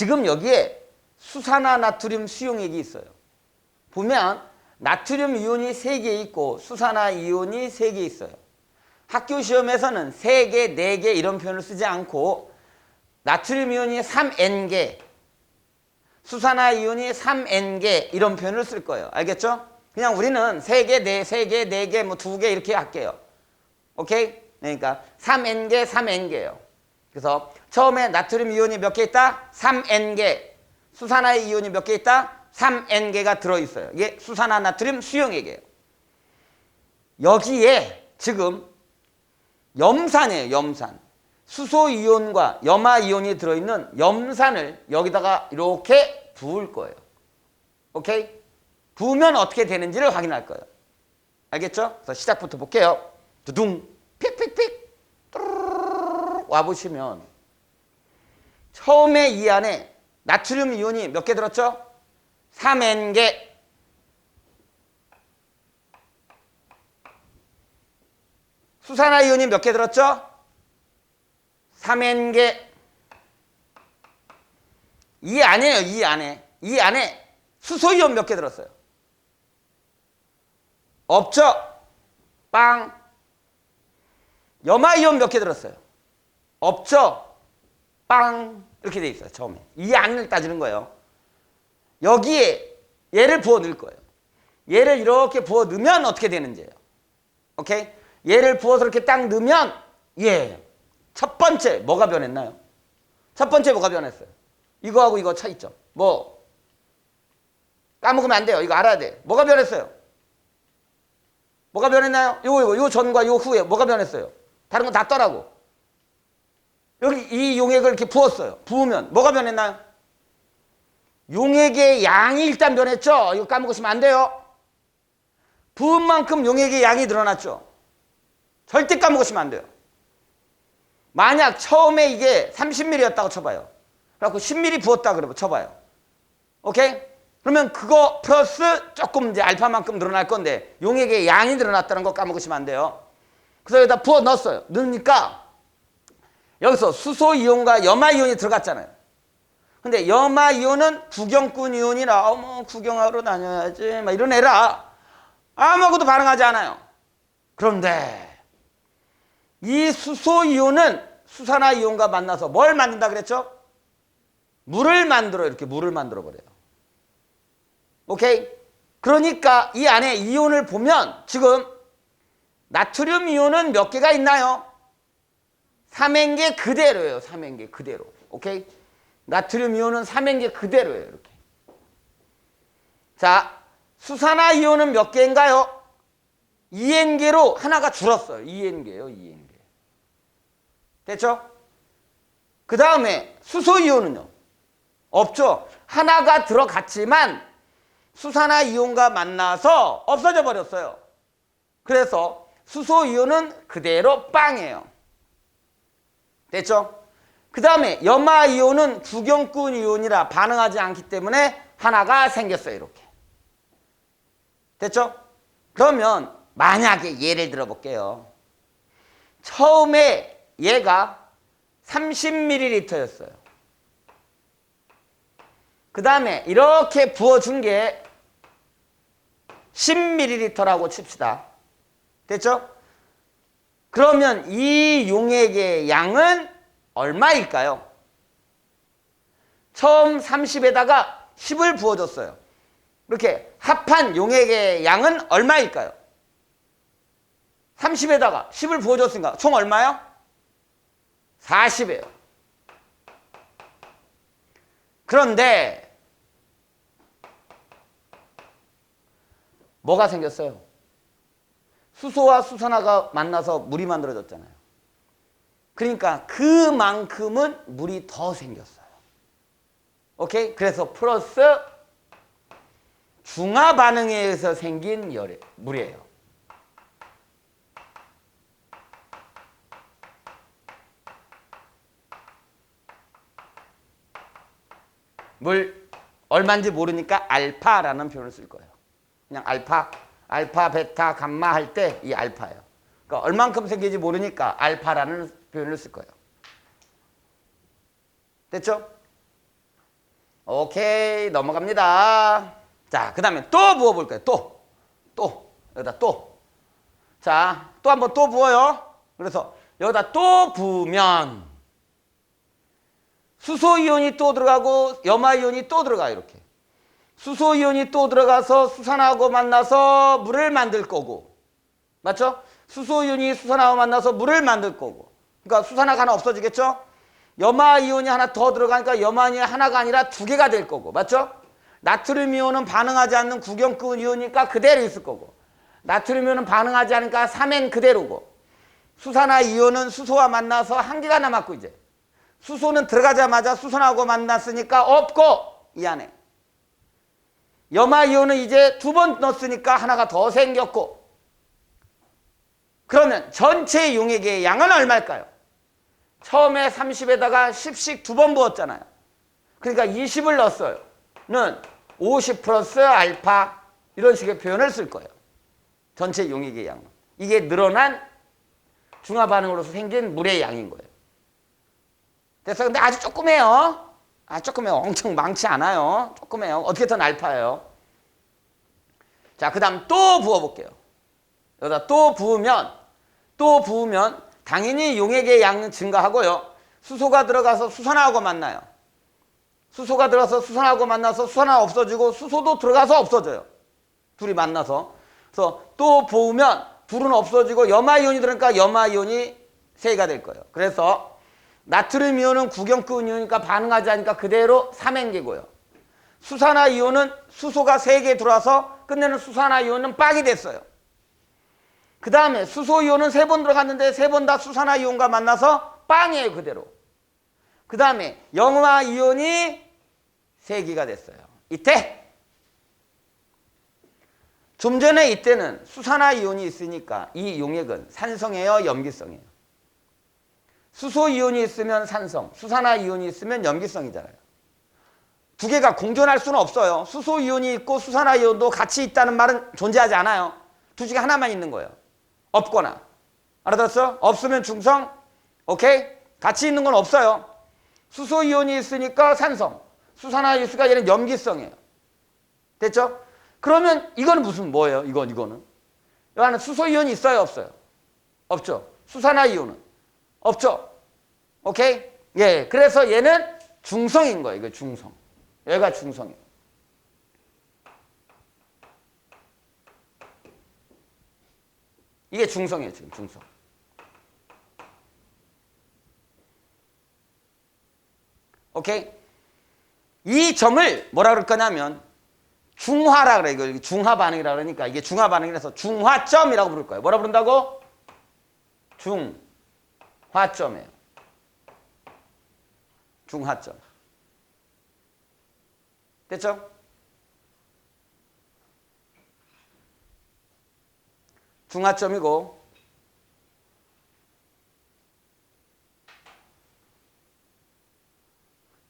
지금 여기에 수산화 나트륨 수용액이 있어요. 보면 나트륨 이온이 3개 있고 수산화 이온이 3개 있어요. 학교 시험에서는 3개, 4개 이런 표현을 쓰지 않고 나트륨 이온이 3N개, 수산화 이온이 3N개 이런 표현을 쓸 거예요. 알겠죠? 그냥 우리는 3개, 3개, 4개, 뭐 2개 이렇게 할게요. 오케이? 그러니까 3N개, 3N개예요. 그래서 처음에 나트륨 이온이 몇 개 있다? 3N개. 수산화 이온이 몇 개 있다? 3N개가 들어있어요. 이게 수산화 나트륨 수용액이에요. 여기에 지금 염산이에요. 염산. 수소 이온과 염화 이온이 들어있는 염산을 여기다가 이렇게 부을 거예요. 오케이? 부으면 어떻게 되는지를 확인할 거예요. 알겠죠? 그래서 시작부터 볼게요. 두둥, 픽픽픽, 와보시면 처음에 이 안에 나트륨 이온이 몇 개 들었죠? 3N개. 수산화 이온이 몇 개 들었죠? 3N개. 이 안에요. 이 안에. 이 안에 수소 이온 몇 개 들었어요? 없죠? 빵. 염화 이온 몇 개 들었어요? 없죠? 빵. 이렇게 돼 있어요. 처음에. 이 안을 따지는 거예요. 여기에 얘를 부어 넣을 거예요. 얘를 이렇게 부어 넣으면 어떻게 되는지예요. 오케이? 얘를 부어서 이렇게 딱 넣으면 첫 번째 뭐가 변했나요? 첫 번째 뭐가 변했어요? 이거하고 이거 차이점. 뭐 까먹으면 안 돼요. 이거 알아야 돼. 뭐가 변했어요? 뭐가 변했나요? 요 전과 요 후에 뭐가 변했어요? 다른 건 다 떠라고. 여기 이 용액을 이렇게 부었어요. 부으면 뭐가 변했나요? 용액의 양이 일단 변했죠. 이거 까먹으시면 안 돼요. 부은 만큼 용액의 양이 늘어났죠. 절대 까먹으시면 안 돼요. 만약 처음에 이게 30ml였다고 쳐봐요. 그래갖고 10ml 부었다 그러면 쳐봐요. 오케이? 그러면 그거 플러스 조금 이제 알파만큼 늘어날 건데 용액의 양이 늘어났다는 거 까먹으시면 안 돼요. 그래서 여기다 부어 넣었어요. 넣으니까 여기서 수소 이온과 염화 이온이 들어갔잖아요. 근데 염화 이온은 구경꾼 이온이라 어머 구경하러 다녀야지 막 이런 애라 아무것도 반응하지 않아요. 그런데 이 수소 이온은 수산화 이온과 만나서 뭘 만든다 그랬죠? 물을 만들어요. 이렇게 물을 만들어 버려요. 오케이? 그러니까 이 안에 이온을 보면 지금 나트륨 이온은 몇 개가 있나요? 3N개 그대로예요. 3N개 그대로. 오케이? 나트륨 이온은 3N개 그대로예요. 이렇게. 자, 수산화 이온은 몇 개인가요? 2N개로 하나가 줄었어요. 2N개예요. 2N개. 됐죠? 그 다음에 수소 이온은요? 없죠? 하나가 들어갔지만 수산화 이온과 만나서 없어져 버렸어요. 그래서 수소 이온은 그대로 빵이에요. 됐죠? 그 다음에 염화 이온은 구경꾼 이온이라 반응하지 않기 때문에 하나가 생겼어요. 이렇게. 됐죠? 그러면 만약에 예를 들어 볼게요. 처음에 얘가 30ml였어요. 그 다음에 이렇게 부어준 게 10ml라고 칩시다. 됐죠? 그러면 이 용액의 양은 얼마일까요? 처음 30에다가 10을 부어줬어요. 이렇게 합한 용액의 양은 얼마일까요? 30에다가 10을 부어줬으니까 총 얼마요? 40이에요. 그런데 뭐가 생겼어요? 수소와 수산화가 만나서 물이 만들어졌잖아요. 그러니까 그만큼은 물이 더 생겼어요. 오케이? 그래서 플러스 중화 반응에 의해서 생긴 물이에요. 물 얼마인지 모르니까 알파라는 표현을 쓸 거예요. 그냥 알파, 베타, 감마 할 때 이 알파예요. 그러니까 얼만큼 생기는지 모르니까 알파라는 표현을 쓸 거예요. 됐죠? 오케이, 넘어갑니다. 자, 그 다음에 또 부어볼까요? 여기다 또. 자, 또 한번 또 부어요. 그래서 여기다 또 부으면 수소이온이 또 들어가고 염화이온이 또 들어가요. 이렇게. 수소이온이 또 들어가서 수산하고 만나서 물을 만들 거고. 맞죠? 수소이온이 수산하고 만나서 물을 만들 거고. 그러니까 수산화가 하나 없어지겠죠? 염화이온이 하나 더 들어가니까 염화이온이 하나가 아니라 두 개가 될 거고. 맞죠? 나트륨 이온은 반응하지 않는 구경권 이온이니까 그대로 있을 거고. 나트륨 이온은 반응하지 않으니까 3N 그대로고. 수산화 이온은 수소와 만나서 한 개가 남았고 이제. 수소는 들어가자마자 수산하고 만났으니까 없고 이 안에. 염화이온은 이제 두 번 넣었으니까 하나가 더 생겼고. 그러면 전체 용액의 양은 얼마일까요? 처음에 30에다가 10씩 두 번 부었잖아요. 그러니까 20을 넣었어요. 는 50 플러스 알파 이런 식의 표현을 쓸 거예요. 전체 용액의 양은. 이게 늘어난 중화 반응으로서 생긴 물의 양인 거예요. 됐어? 근데 아주 조그매요. 조그매요. 엄청 많지 않아요. 조그매요. 어떻게든 알파예요. 자, 그 다음 또 부어볼게요. 여기다 또 부으면 당연히 용액의 양은 증가하고요. 수소가 들어가서 수산화하고 만나요. 수소가 들어가서 수산화하고 만나서 수산화 없어지고 수소도 들어가서 없어져요. 둘이 만나서. 그래서 또 부으면 불은 없어지고 염화이온이 들어가니까 염화이온이 3개가 될 거예요. 그래서 나트륨 이온은 구경권 이온이니까 반응하지 않으니까 그대로 3N개고요. 수산화 이온은 수소가 3개 들어와서 끝내는 수산화 이온은 빡이 됐어요. 그 다음에 수소 이온은 3번 들어갔는데 3번 다 수산화 이온과 만나서 빵이에요. 그대로. 그 다음에 염화 이온이 3개가 됐어요. 이때 좀 전에 이때는 수산화 이온이 있으니까 이 용액은 산성이에요? 염기성이에요? 수소 이온이 있으면 산성, 수산화 이온이 있으면 염기성이잖아요. 두 개가 공존할 수는 없어요. 수소 이온이 있고 수산화 이온도 같이 있다는 말은 존재하지 않아요. 둘 중에 하나만 있는 거예요. 없거나. 알아들었어? 없으면 중성, 오케이? 같이 있는 건 없어요. 수소 이온이 있으니까 산성, 수산화 이온이 있으니까 얘는 염기성이에요. 됐죠? 그러면 이건 무슨 뭐예요? 이거는. 이 안에 수소 이온이 있어요? 없어요? 없죠. 수산화 이온은? 없죠. 오케이? 예. 그래서 얘는 중성인 거예요. 이거 중성. 얘가 중성이에요. 이게 중성이에요. 지금 중성. 오케이? 이 점을 뭐라 그럴 거냐면 중화라 그래. 이거 중화 반응이라 그러니까 이게 중화 반응이라서 중화점이라고 부를 거예요. 뭐라 부른다고? 중화점이에요. 중화점. 됐죠? 중화점이고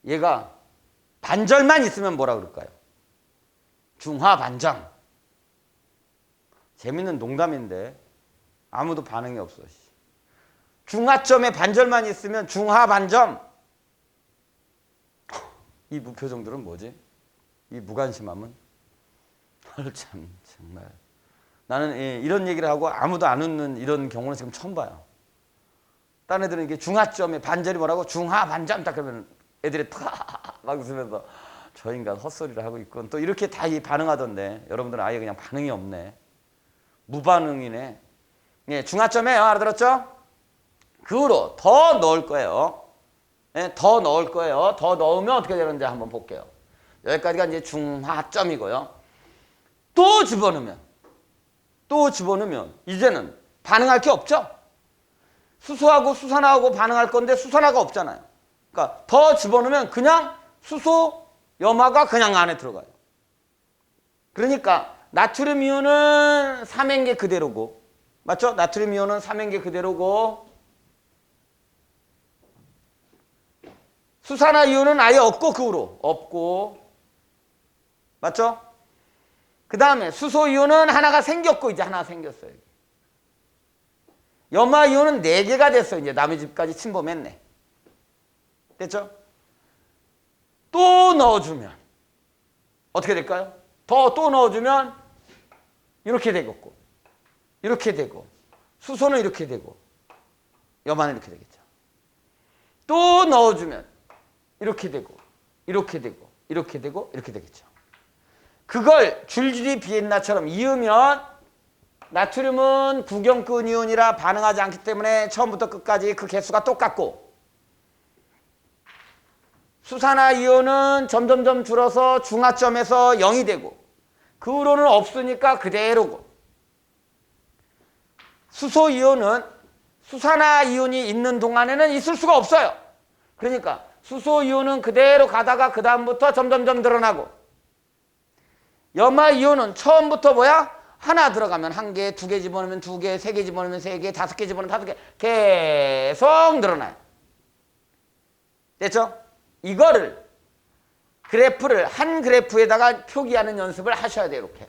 얘가 반절만 있으면 뭐라 그럴까요? 중화반점. 재밌는 농담인데 아무도 반응이 없어. 중화점에 반절만 있으면 중화반점. 이 무표정들은 뭐지? 이 무관심함은? 참 정말. 나는 이런 얘기를 하고 아무도 안 웃는 이런 경우는 지금 처음 봐요. 딴 애들은 이게 중화점에 반절이 뭐라고? 중화반점 딱 그러면 애들이 막 웃으면서 저 인간 헛소리를 하고 있고 또 이렇게 다 반응하던데 여러분들은 아예 그냥 반응이 없네. 무반응이네. 예, 중화점이에요. 알아들었죠? 그 후로 더 넣을 거예요. 예, 더 넣을 거예요. 더 넣으면 어떻게 되는지 한번 볼게요. 여기까지가 이제 중화점이고요. 또 집어넣으면 이제는 반응할 게 없죠? 수소하고 수산화하고 반응할 건데 수산화가 없잖아요. 그러니까 더 집어넣으면 그냥 수소, 염화가 그냥 안에 들어가요. 그러니까 나트륨 이온은 3N개 그대로고 맞죠? 나트륨 이온은 3N개 그대로고 수산화 이온은 아예 없고 그 후로 없고 맞죠? 그 다음에 수소 이온은 하나가 생겼고 이제 하나 생겼어요. 염화 이온은 4개가 됐어요. 이제 남의 집까지 침범했네. 됐죠? 또 넣어주면 어떻게 될까요? 더 또 넣어주면 이렇게 되겠고 이렇게 되고 수소는 이렇게 되고 염화는 이렇게 되겠죠. 또 넣어주면 이렇게 되고 이렇게 되고 이렇게 되고 이렇게 되겠죠. 그걸 줄줄이 비엔나처럼 이으면 나트륨은 구경근 이온이라 반응하지 않기 때문에 처음부터 끝까지 그 개수가 똑같고 수산화 이온은 점점점 줄어서 중하점에서 0이 되고 그 후로는 없으니까 그대로고 수소 이온은 수산화 이온이 있는 동안에는 있을 수가 없어요. 그러니까 수소 이온은 그대로 가다가 그 다음부터 점점점 늘어나고 염화 이온은 처음부터 뭐야? 하나 들어가면 한 개, 두 개 집어넣으면 두 개, 세 개 집어넣으면 세 개, 다섯 개 집어넣으면 다섯 개 계속 늘어나요. 됐죠? 이거를 그래프를 한 그래프에다가 표기하는 연습을 하셔야 돼요. 이렇게.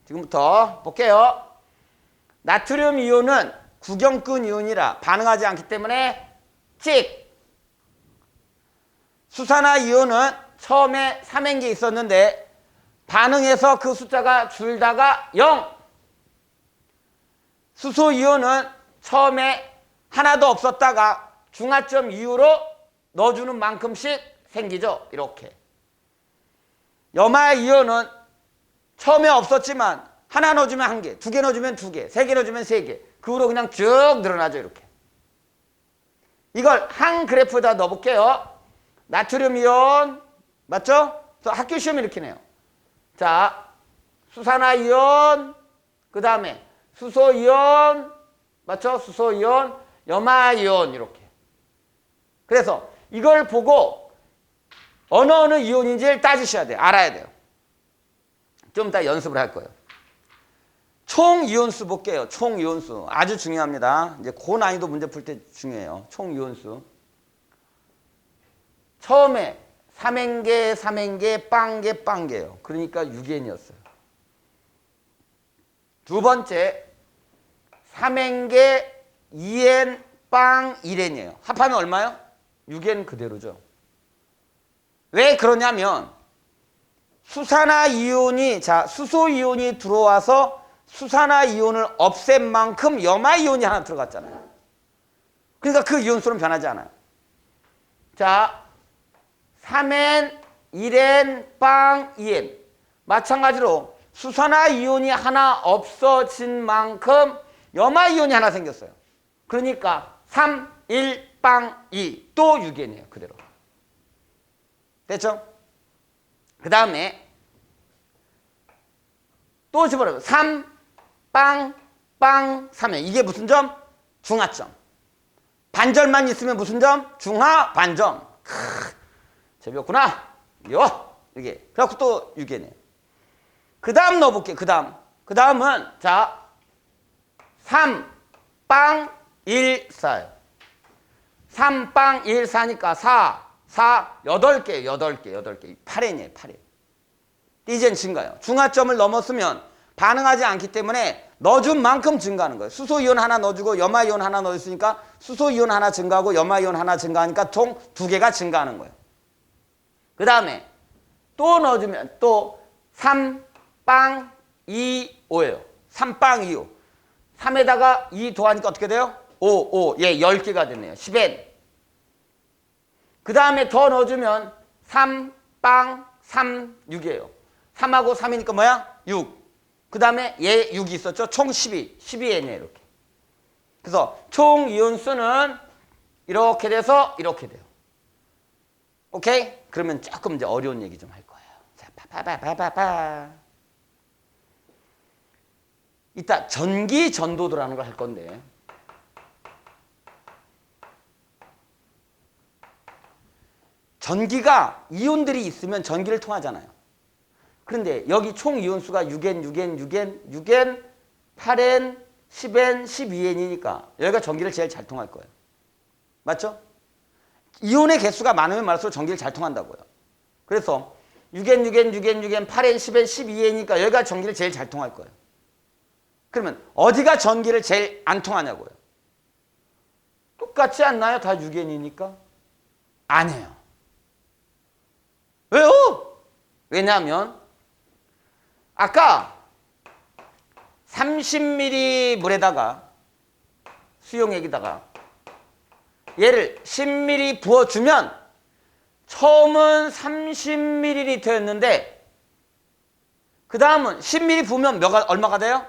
지금부터 볼게요. 나트륨 이온은 구경근 이온이라 반응하지 않기 때문에 찍. 수산화 이온은 처음에 3행기 있었는데 반응해서 그 숫자가 줄다가 0. 수소 이온은 처음에 하나도 없었다가 중하점 이후로 넣어주는 만큼씩 생기죠. 이렇게. 염화 이온은 처음에 없었지만 하나 넣어주면 한 개, 두 개 넣어주면 두 개, 세 개 넣어주면 세 개. 그 후로 그냥 쭉 늘어나죠. 이렇게. 이걸 한 그래프에다 넣어볼게요. 나트륨 이온 맞죠? 그래서 학교 시험이 이렇게 네요. 자, 수산화 이온, 그 다음에 수소 이온, 맞죠? 수소 이온, 염화 이온 이렇게. 그래서 이걸 보고 어느 이온인지를 따지셔야 돼요. 알아야 돼요. 좀 이따 연습을 할 거예요. 총 이온수 볼게요. 총 이온수 아주 중요합니다. 이제 고난이도 문제 풀 때 중요해요. 총 이온수. 처음에 3행계, 3행계, 빵계, 빵계예요. 그러니까 6N이었어요. 두 번째 3행계, 2N, 빵, 1N이에요. 합하면 얼마요? 6N 그대로죠. 왜 그러냐면 수산화 이온이 수소 이온이 들어와서 수산화 이온을 없앤 만큼 염화 이온이 하나 들어갔잖아요. 그러니까 그 이온수는 변하지 않아요. 자, 3N, 1N, 빵, 2N. 마찬가지로 수산화 이온이 하나 없어진 만큼 염화 이온이 하나 생겼어요. 그러니까 3, 1, 빵, 2. 또 6N이에요. 그대로. 됐죠? 그 다음에 또 집어넣어요. 3, 빵, 빵, 3N. 이게 무슨 점? 중하점. 반절만 있으면 무슨 점? 중하, 반점. 재미없구나. 이게. 그래갖고 또 6N이에요. 그 다음 넣어볼게요. 그 다음은, 자, 3, 빵, 1, 4예요. 3, 빵, 1, 4니까 4, 8개, 8N이에요, 8N. 이젠 증가요. 중하점을 넘었으면 반응하지 않기 때문에 넣어준 만큼 증가하는 거예요. 수소이온 하나 넣어주고 염화이온 하나 넣었으니까 수소이온 하나 증가하고 염화이온 하나 증가하니까 총 2개가 증가하는 거예요. 그 다음에 또 넣어주면 또 3, 빵, 2, 5예요. 3, 빵, 2, 5. 3에다가 2 더하니까 어떻게 돼요? 5. 예, 10개가 됐네요. 10N. 그 다음에 더 넣어주면 3, 빵, 3, 6이에요. 3하고 3이니까 뭐야? 6. 그 다음에 얘 6이 있었죠? 총 12. 12N이에요. 이렇게. 그래서 총 이온수는 이렇게 돼서 이렇게 돼요. 오케이? 그러면 조금 이제 어려운 얘기 좀 할 거예요. 자, 파파파파파파. 이따 전기 전도도라는 걸 할 건데. 전기가 이온들이 있으면 전기를 통하잖아요. 그런데 여기 총 이온수가 6N, 8N, 10N, 12N이니까 여기가 전기를 제일 잘 통할 거예요. 맞죠? 이온의 개수가 많으면 많을수록 전기를 잘 통한다고요. 그래서 6N, 8N, 10N, 12N이니까 여기가 전기를 제일 잘 통할 거예요. 그러면 어디가 전기를 제일 안 통하냐고요. 똑같지 않나요? 다 6N이니까? 아니에요. 왜요? 왜냐하면 아까 30ml 물에다가 수용액에다가 얘를 10ml 부어주면 처음은 30ml였는데 그 다음은 10ml 부으면 얼마가 돼요?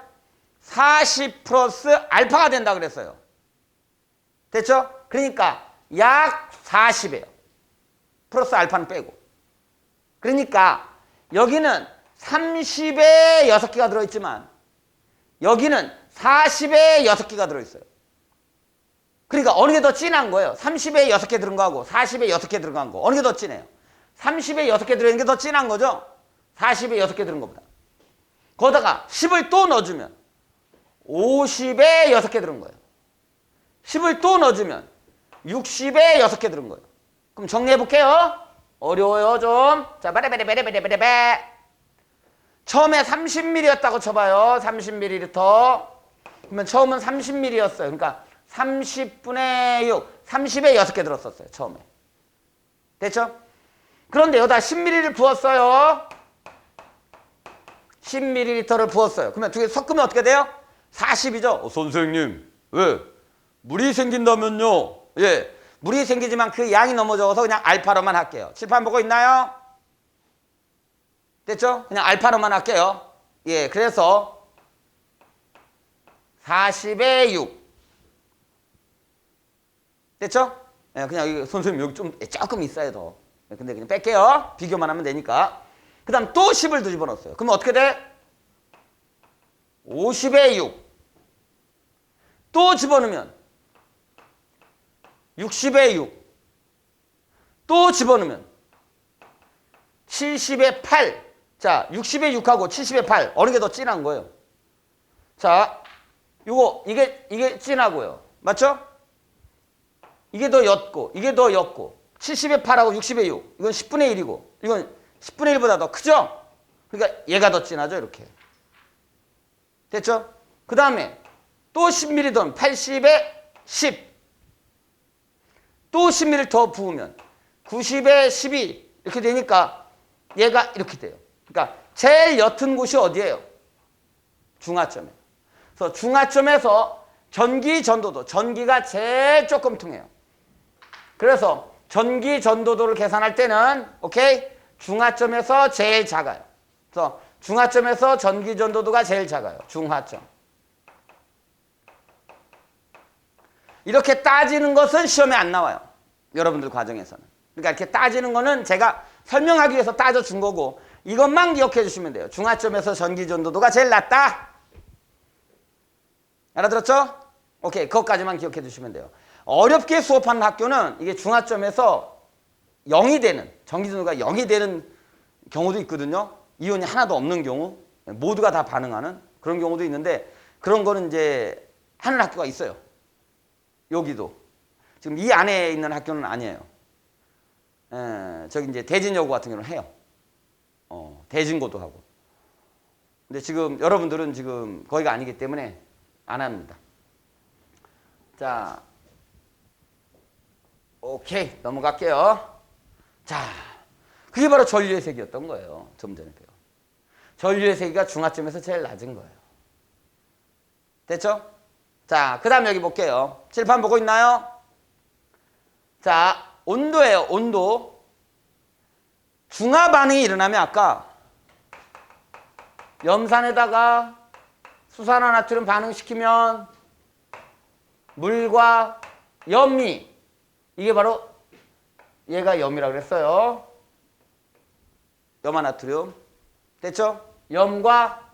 40 플러스 알파가 된다 그랬어요. 됐죠? 그러니까 약 40이에요. 플러스 알파는 빼고. 그러니까 여기는 30에 6개가 들어있지만 여기는 40에 6개가 들어있어요. 그러니까 어느 게 더 진한 거예요? 30에 6개 들은 거하고 40에 6개 들어간 거. 어느 게 더 진해요? 30에 6개 들어있는 게 더 진한 거죠? 40에 6개 들은 것보다. 거기다가 10을 또 넣어주면 50에 6개 들은 거예요. 10을 또 넣어주면 60에 6개 들은 거예요. 그럼 정리해볼게요. 어려워요 좀. 자, 베레베레베레베레베레. 처음에 30ml였다고 쳐봐요. 30ml. 그러면 처음은 30ml였어요. 그러니까 30분의 6, 30에 6개 들었었어요. 처음에. 됐죠? 그런데 여기다 10ml를 부었어요. 10ml를 부었어요. 그러면 두 개 섞으면 어떻게 돼요? 40이죠? 선생님, 왜? 물이 생긴다면요? 예. 물이 생기지만 그 양이 너무 적어서 그냥 알파로만 할게요. 칠판 보고 있나요? 됐죠? 그냥 알파로만 할게요. 예, 그래서 40에 6. 됐죠? 예, 그냥 여기 선생님 여기 좀 조금 있어야 더. 근데 그냥 뺄게요. 비교만 하면 되니까. 그 다음 또 10을 더 집어넣었어요. 그러면 어떻게 돼? 50에 6. 또 집어넣으면 60에 6. 또 집어넣으면 70에 8. 자, 60에 6하고 70에 8. 어느 게 더 진한 거예요? 자, 이게 진하고요. 맞죠? 이게 더 옅고, 이게 더 옅고. 70에 8하고 60에 6. 이건 10분의 1이고, 이건 10분의 1보다 더 크죠? 그러니까 얘가 더 진하죠, 이렇게. 됐죠? 그 다음에 또 10ml 더 80에 10. 또 10ml 더 부으면 90에 12 이렇게 되니까 얘가 이렇게 돼요. 그러니까 제일 옅은 곳이 어디예요? 중하점이에요. 그래서 중하점에서 전기 전도도, 전기가 제일 조금 통해요. 그래서 전기 전도도를 계산할 때는 오케이? 중하점에서 제일 작아요. 그래서 중하점에서 전기 전도도가 제일 작아요. 중하점. 이렇게 따지는 것은 시험에 안 나와요. 여러분들 과정에서는. 그러니까 이렇게 따지는 거는 제가 설명하기 위해서 따져준 거고 이것만 기억해 주시면 돼요. 중하점에서 전기 전도도가 제일 낮다. 알아들었죠? 오케이. 그것까지만 기억해 주시면 돼요. 어렵게 수업하는 학교는 이게 중하점에서 0이 되는, 전기 전도가 0이 되는 경우도 있거든요. 이온이 하나도 없는 경우, 모두가 다 반응하는 그런 경우도 있는데 그런 거는 이제 하는 학교가 있어요. 여기도. 지금 이 안에 있는 학교는 아니에요. 저기 이제 대진여고 같은 경우는 해요. 대진고도 하고. 근데 지금 여러분들은 지금 거기가 아니기 때문에 안 합니다. 자, 오케이. 넘어갈게요. 자, 그게 바로 전류의 세기였던 거예요. 좀 전에 배워. 전류의 세기가 중하점에서 제일 낮은 거예요. 됐죠? 자, 그 다음 여기 볼게요. 칠판 보고 있나요? 자, 온도예요. 온도. 중화 반응이 일어나면 아까 염산에다가 수산화나트륨 반응시키면 물과 염이, 이게 바로 얘가 염이라고 그랬어요. 염화나트륨. 됐죠? 염과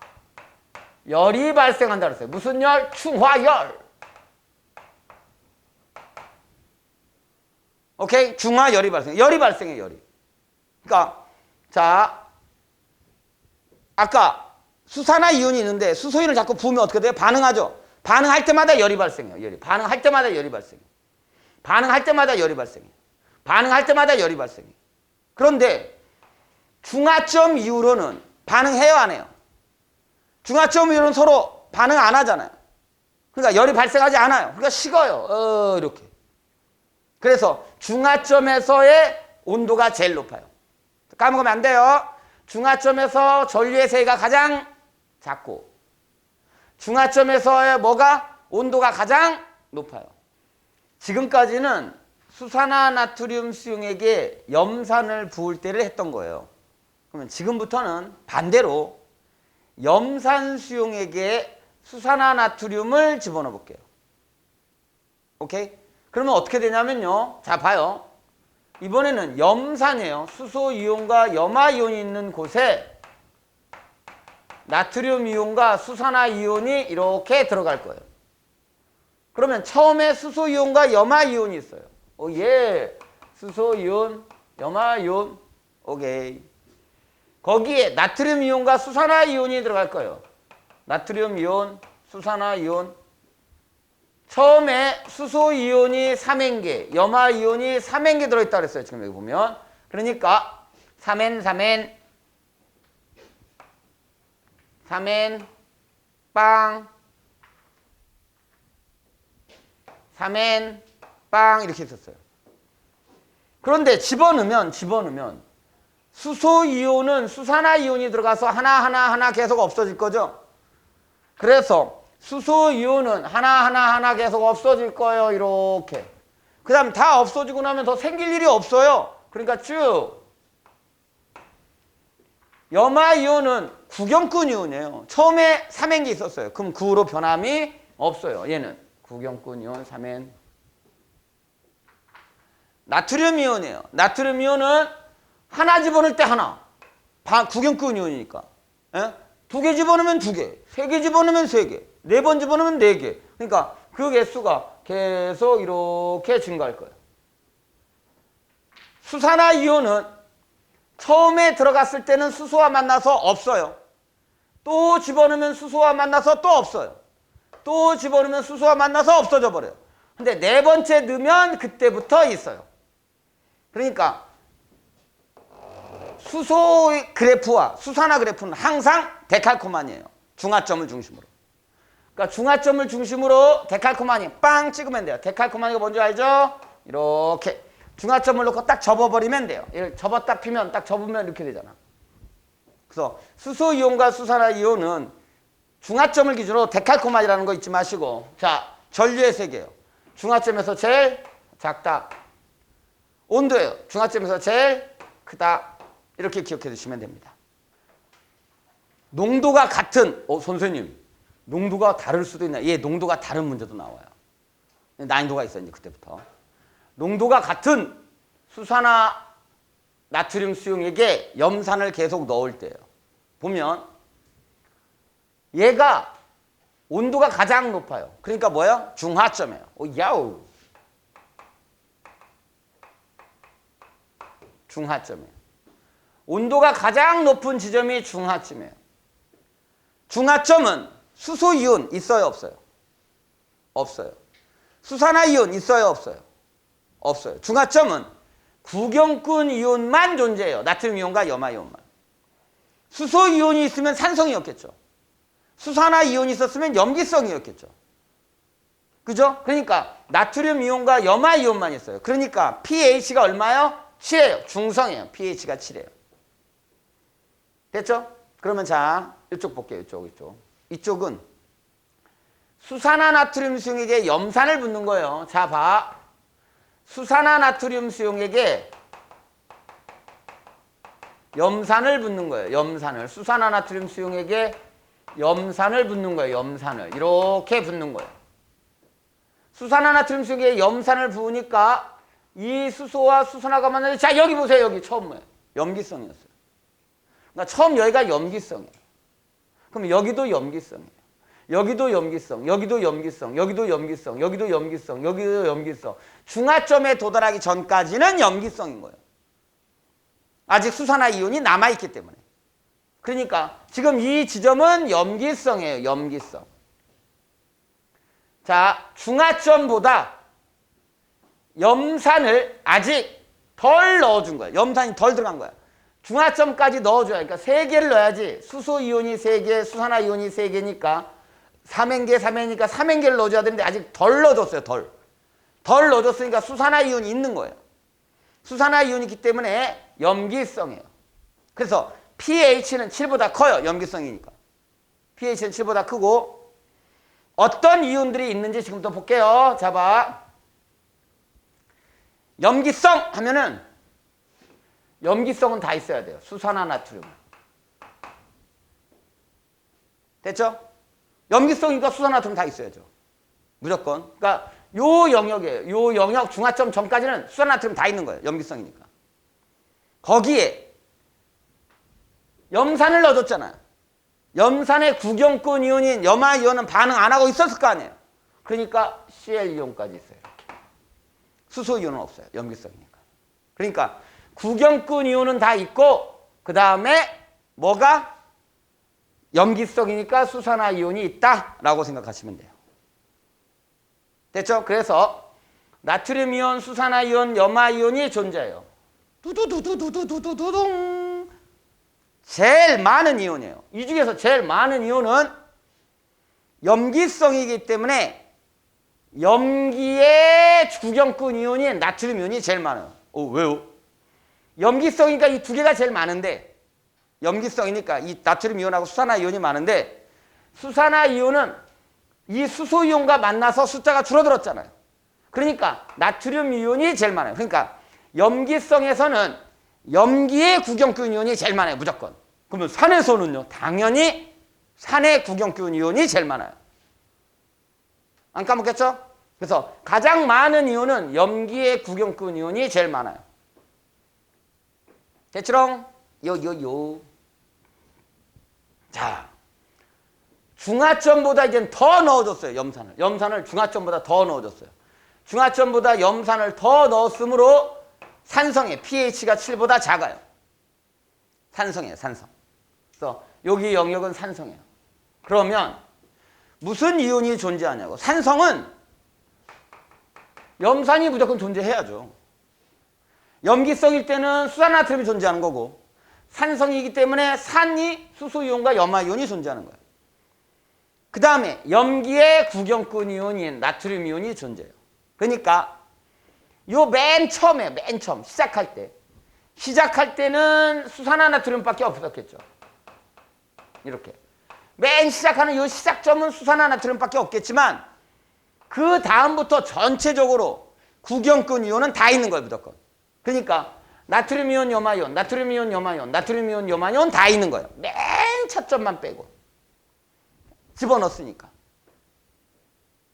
열이 발생한다 그랬어요. 무슨 열? 중화열. 오케이? 중화열이 발생. 열이 발생해, 열이. 그러니까 자, 아까 수산화 이온이 있는데 수소인을 자꾸 부으면 어떻게 돼요? 반응하죠. 반응할 때마다 열이 발생해요. 열이. 반응할 때마다 열이 발생해요. 반응할 때마다 열이 발생해요. 반응할 때마다 열이 발생해요. 그런데 중하점 이후로는 반응해요, 안 해요? 중하점 이후로는 서로 반응 안 하잖아요. 그러니까 열이 발생하지 않아요. 그러니까 식어요. 이렇게. 그래서 중하점에서의 온도가 제일 높아요. 까먹으면 안 돼요. 중하점에서 전류의 세기가 가장 작고 중하점에서의 뭐가? 온도가 가장 높아요. 지금까지는 수산화나트륨 수용액에 염산을 부을 때를 했던 거예요. 그러면 지금부터는 반대로 염산 수용액에 수산화나트륨을 집어넣어 볼게요. 오케이? 그러면 어떻게 되냐면요. 자, 봐요. 이번에는 염산이에요. 수소 이온과 염화 이온이 있는 곳에 나트륨 이온과 수산화 이온이 이렇게 들어갈 거예요. 그러면 처음에 수소 이온과 염화 이온이 있어요. 예. 수소 이온, 염화 이온. 오케이. 거기에 나트륨 이온과 수산화 이온이 들어갈 거예요. 나트륨 이온, 수산화 이온. 처음에 수소 이온이 3N개, 염화 이온이 3N개 들어있다고 그랬어요. 지금 여기 보면. 그러니까 3N, 3N, 3N, 빵, 3N, 빵 이렇게 있었어요. 그런데 집어넣으면 수소 이온은 수산화 이온이 들어가서 하나 계속 없어질 거죠. 그래서 수소 이온은 하나 계속 없어질 거예요. 이렇게. 그 다음 다 없어지고 나면 더 생길 일이 없어요. 그러니까 쭉. 염화 이온은 구경꾼 이온이에요. 처음에 3N개 있었어요. 그럼 9로 변함이 없어요. 얘는 구경꾼 이온 3N. 나트륨 이온이에요. 나트륨 이온은 하나 집어넣을 때 하나. 구경꾼 이온이니까. 예? 2개 집어넣으면 2개. 3개 집어넣으면 3개. 4번 집어넣으면 4개. 그러니까 그 개수가 계속 이렇게 증가할 거예요. 수산화 이온은 처음에 들어갔을 때는 수소와 만나서 없어요. 또 집어넣으면 수소와 만나서 또 없어요. 또 집어넣으면 수소와 만나서 없어져 버려요. 근데 4번째 넣으면 그때부터 있어요. 그러니까 수소 그래프와 수산화 그래프는 항상 데칼코마니예요. 중하점을 중심으로. 그러니까 중하점을 중심으로 데칼코마니 빵 찍으면 돼요. 데칼코마니가 뭔지 알죠? 이렇게 중하점을 놓고 딱 접어버리면 돼요. 이렇게 접었다 피면 딱 접으면 이렇게 되잖아. 그래서 수소 이온과 수산화 이온은 중하점을 기준으로 데칼코마니라는 거 잊지 마시고, 자, 전류의 세계예요. 중하점에서 제일 작다. 온도예요. 중하점에서 제일 크다. 이렇게 기억해 두시면 됩니다. 농도가 같은, 선생님, 농도가 다를 수도 있나? 예, 농도가 다른 문제도 나와요. 난이도가 있어요, 이제 그때부터. 농도가 같은 수산화 나트륨 수용액에 염산을 계속 넣을 때예요. 보면 얘가 온도가 가장 높아요. 그러니까 뭐예요? 중하점이에요. 야우. 중하점이에요. 온도가 가장 높은 지점이 중하점이에요. 중하점은 수소 이온 있어요, 없어요? 없어요. 수산화 이온 있어요, 없어요? 없어요. 중하점은 구경꾼 이온만 존재해요. 나트륨 이온과 염화 이온만. 수소 이온이 있으면 산성이었겠죠. 수산화 이온이 있었으면 염기성이었겠죠. 그죠? 그러니까 나트륨 이온과 염화 이온만 있어요. 그러니까 pH가 얼마요? 7이에요. 중성이에요. pH가 7이에요. 됐죠? 그러면 자, 이쪽 볼게요. 이쪽은 수산화 나트륨 수용액에 염산을 붓는 거예요. 자, 봐. 수산화 나트륨 수용액에 염산을 붓는 거예요. 염산을. 수산화 나트륨 수용액에 염산을 붓는 거예요. 염산을. 이렇게 붓는 거예요. 수산화 나트륨 수용액에 염산을 부으니까 이 수소와 수산화가 만나서, 자, 여기 보세요. 여기 처음 뭐예요? 염기성이었어요. 그러니까 처음 여기가 염기성이에요. 그럼 여기도 염기성이에요. 여기도 염기성, 여기도 염기성, 여기도 염기성, 여기도 염기성, 여기도 염기성. 중하점에 도달하기 전까지는 염기성인 거예요. 아직 수산화 이온이 남아있기 때문에. 그러니까 지금 이 지점은 염기성이에요. 염기성. 자, 중하점보다 염산을 아직 덜 넣어준 거예요. 염산이 덜 들어간 거야. 중하점까지 넣어줘야. 그러니까 3개를 넣어야지. 수소 이온이 3개, 수산화 이온이 3개니까 3N개, 3N이니까 3N개를 넣어줘야 되는데 아직 덜 넣어줬어요. 덜 넣어줬으니까 수산화 이온이 있는 거예요. 수산화 이온이 있기 때문에 염기성이에요. 그래서 pH는 7보다 커요. 염기성이니까. pH는 7보다 크고 어떤 이온들이 있는지 지금부터 볼게요. 자, 봐. 염기성 하면은 염기성은 다 있어야 돼요. 수산화 나트륨. 됐죠? 염기성이니까 수산화 나트륨 다 있어야죠. 무조건. 그러니까 요 영역이에요. 요 영역 중화점 전까지는 수산화 나트륨 다 있는 거예요. 염기성이니까. 거기에 염산을 넣어줬잖아요. 염산의 구경권 이온인 염화 이온은 반응 안 하고 있었을 거 아니에요. 그러니까 Cl 이온까지 있어요. 수소 이온은 없어요. 염기성이니까. 그러니까 구경권 이온은 다 있고 그 다음에 뭐가? 염기성이니까 수산화 이온이 있다라고 생각하시면 돼요. 됐죠? 그래서 나트륨 이온, 수산화 이온, 염화 이온이 존재해요. 두두두두두두두두둥. 제일 많은 이온이에요. 이 중에서 제일 많은 이온은 염기성이기 때문에 염기의 구경권 이온인 나트륨 이온이 제일 많아요. 왜요? 염기성이니까 이 두 개가 제일 많은데 염기성이니까 이 나트륨 이온하고 수산화 이온이 많은데 수산화 이온은 이 수소 이온과 만나서 숫자가 줄어들었잖아요. 그러니까 나트륨 이온이 제일 많아요. 그러니까 염기성에서는 염기의 구경권 이온이 제일 많아요. 무조건. 그러면 산에서는요. 당연히 산의 구경권 이온이 제일 많아요. 안 까먹겠죠? 그래서 가장 많은 이온은 염기의 구경권 이온이 제일 많아요. 됐지롱? 요. 자, 중화점보다 이제 더 넣어줬어요. 염산을 중화점보다 더 넣어줬어요. 중화점보다 염산을 더 넣었으므로 산성의 pH가 7보다 작아요. 산성이에요. 산성. 그래서 여기 영역은 산성이에요. 그러면 무슨 이온이 존재하냐고. 산성은 염산이 무조건 존재해야죠. 염기성일 때는 수산나트륨이 존재하는 거고 산성이기 때문에 산이 수소이온과 염화이온이 존재하는 거예요. 그 다음에 염기의 구경권 이온인 나트륨 이온이 존재해요. 그러니까 요 맨 처음 시작할 때는 수산화나트륨밖에 없었겠죠. 이렇게 맨 시작하는 요 시작점은 수산화나트륨밖에 없겠지만 그 다음부터 전체적으로 구경권 이온은 다 있는 거예요. 무조건. 그러니까 나트륨 이온, 염화이온, 나트륨 이온, 염화이온, 나트륨 이온, 염화이온 다 있는 거예요. 맨 첫 점만 빼고 집어넣었으니까.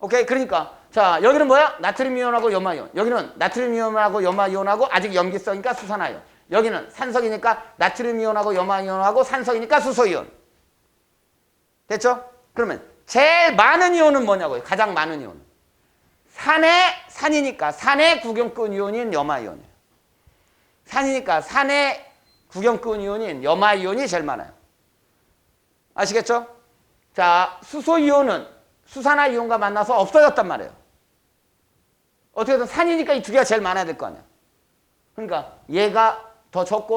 오케이? 그러니까 자 여기는 뭐야? 나트륨 이온하고 염화이온. 여기는 나트륨 이온하고 염화이온하고 아직 염기성이니까 수산화이온. 여기는 산성이니까 나트륨 이온하고 염화이온하고 산성이니까 수소이온. 됐죠? 그러면 제일 많은 이온은 뭐냐고요? 가장 많은 이온은 산이니까 산의 구경권 이온인 염화이온이에요. 산이니까 산의 구경권 이온인 염화이온이 제일 많아요. 아시겠죠? 자, 수소이온은 수산화이온과 만나서 없어졌단 말이에요. 어떻게든 산이니까 이 두 개가 제일 많아야 될 거 아니야. 그러니까 얘가 더 적고